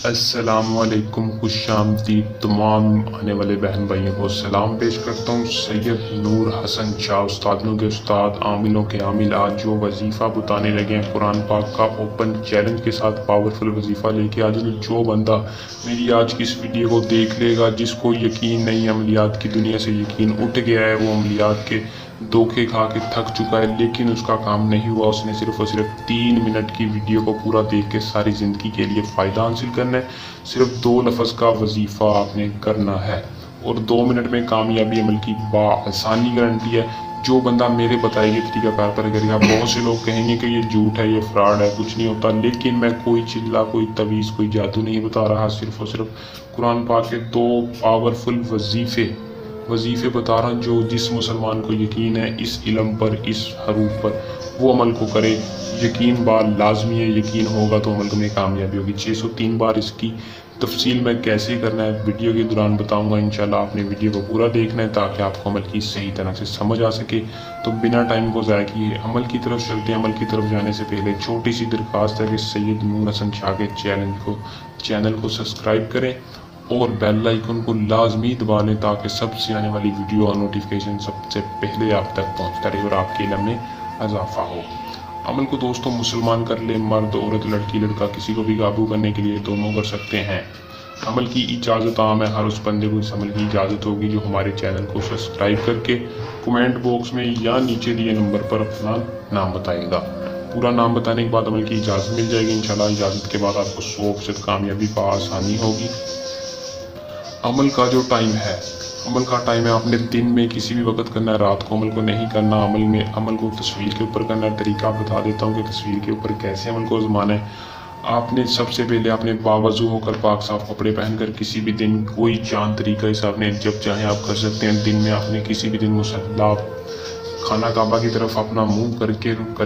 السلام علیکم، خوش آمدید تمام آنے والے بہن بھائیوں کو سلام پیش کرتا ہوں۔ سید نور حسن شاہ استادوں کے استاد، عاملوں کے عامل آج جو وظیفہ بتانے لگے ہیں قرآن پاک کا اوپن چیلنج کے ساتھ پاورفل وظیفہ لے کے آج جو بندہ میری آج کی اس ویڈیو کو دیکھ لے گا، جس کو یقین نہیں عملیات کی دنیا سے یقین اٹھ گیا ہے، وہ عملیات کے دھوکے کھا کے تھک چکا ہے لیکن اس کا کام نہیں ہوا، اس نے صرف اور صرف 3 منٹ کی ویڈیو کو پورا دیکھ کے ساری زندگی کے لیے فائدہ حاصل کرنا ہے۔ صرف 2 لفظ کا وظیفہ آپ نے کرنا ہے اور 2 منٹ میں کامیابی عمل کی بآسانی گارنٹی ہے۔ جو بندہ میرے بتائے گئے طریقہ کار پر کرے گا، بہت سے لوگ کہیں گے کہ یہ جھوٹ ہے، یہ فراڈ ہے، کچھ نہیں ہوتا، لیکن میں کوئی چلا، کوئی تویز، کوئی جادو نہیں بتا رہا، صرف اور صرف قرآن پاک کے 2 پاورفل وظیفے بتا رہا ہوں۔ جو جس مسلمان کو یقین ہے اس علم پر، اس حروف پر، وہ عمل کو کرے۔ یقین بار لازمی ہے، یقین ہوگا تو عمل میں کامیابی ہوگی۔ 603 بار اس کی تفصیل میں کیسے کرنا ہے ویڈیو کے دوران بتاؤں گا انشاءاللہ۔ آپ نے ویڈیو کو پورا دیکھنا ہے تاکہ آپ کو عمل کی صحیح طرح سے سمجھ آ سکے۔ تو بنا ٹائم کو ضائع کیے عمل کی طرف چلتے ہیں۔ عمل کی طرف جانے سے پہلے چھوٹی سی درخواست ہے کہ سید نور حسن شاہ کے چینل کو سبسکرائب کریں اور بیل آئیکن کو لازمی دبا لیں تاکہ سب سے آنے والی ویڈیو اور نوٹیفیکیشن سب سے پہلے آپ تک پہنچتا رہے اور آپ کے علم میں اضافہ ہو۔ عمل کو دوستوں مسلمان کر لے، مرد، عورت، لڑکی، لڑکا، کسی کو بھی قابو کرنے کے لیے دونوں کر سکتے ہیں۔ عمل کی اجازت عام ہے، ہر اس بندے کو اس عمل کی اجازت ہوگی جو ہمارے چینل کو سبسکرائب کر کے کمنٹ باکس میں یا نیچے دیے نمبر پر اپنا نام بتائے گا۔ پورا نام بتانے کے بعد عمل کی اجازت مل جائے گی انشاءاللہ۔ اجازت کے بعد آپ کو 100% کامیابی بآسانی ہوگی۔ عمل کا جو ٹائم ہے، عمل کا ٹائم ہے، آپ نے دن میں کسی بھی وقت کرنا ہے، رات کو عمل کو نہیں کرنا۔ عمل کو تصویر کے اوپر کرنا ہے۔ طریقہ بتا دیتا ہوں کہ تصویر کے اوپر کیسے عمل کو آزمانا ہے۔ آپ نے سب سے پہلے اپنے باوضو ہو کر پاک صاف کپڑے پہن کر کسی بھی دن کوئی چاند طریقہ اس آپ نے جب چاہیں آپ کر سکتے ہیں۔ دن میں آپ نے کسی بھی دن مصلی خانہ کعبہ کی طرف اپنا منہ کر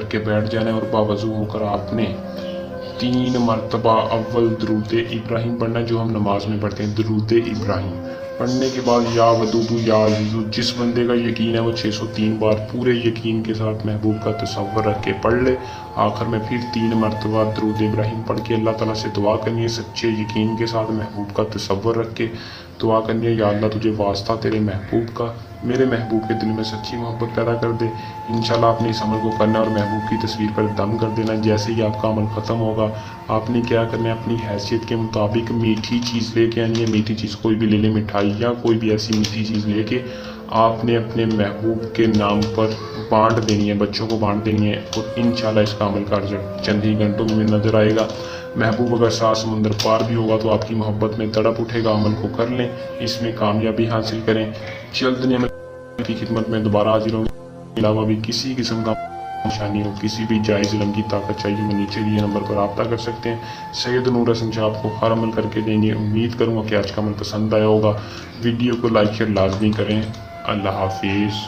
کے بیٹھ جانا ہے اور باوضو ہو کر آپ نے 3 مرتبہ اول درود ابراہیم پڑھنا ہے، جو ہم نماز میں پڑھتے ہیں۔ درود ابراہیم پڑھنے کے بعد یا ودود یا عزیز، جس بندے کا یقین ہے وہ 603 بار پورے یقین کے ساتھ محبوب کا تصور رکھ کے پڑھ لے۔ آخر میں پھر 3 مرتبہ درود ابراہیم پڑھ کے اللہ تعالیٰ سے دعا کرنی ہے، سچے یقین کے ساتھ محبوب کا تصور رکھ کے دعا کرنی ہے، یا اللہ تجھے واسطہ تیرے محبوب کا، میرے محبوب کے دل میں سچی محبت پیدا کر دے۔ انشاءاللہ آپ نے اس عمل کو کرنا اور محبوب کی تصویر پر دم کر دینا۔ جیسے ہی آپ کا عمل ختم ہوگا، آپ نے کیا کرنا ہے، اپنی حیثیت کے مطابق میٹھی چیز لے کے آنی ہے۔ میٹھی چیز کوئی بھی لے لے، مٹھائی یا کوئی بھی ایسی میٹھی چیز لے کے آپ نے اپنے محبوب کے نام پر بانٹ دینی ہے، بچوں کو بانٹ دینی ہے اور انشاءاللہ اس کا عمل کا رزلٹ چند ہی گھنٹوں میں نظر آئے گا۔ محبوب اگر 7 سمندر پار بھی ہوگا تو آپ کی محبت میں تڑپ اٹھے گا۔ عمل کو کر لیں، اس میں کامیابی حاصل کریں۔ جلد نہیں عمل کی خدمت میں دوبارہ حاضر ہوں گے۔ علاوہ بھی کسی قسم کا نشانی ہو، کسی بھی جائز علم کی طاقت چاہیے، وہ نیچے دیے نمبر پر رابطہ کر سکتے ہیں۔ سید نور حسن شاہ آپ کو ہر عمل کر کے دیں گے۔ امید کروں گا کہ آج کا عمل پسند آیا ہوگا۔ ویڈیو کو لائک شیئر لازمی کریں۔ اللہ حافظ۔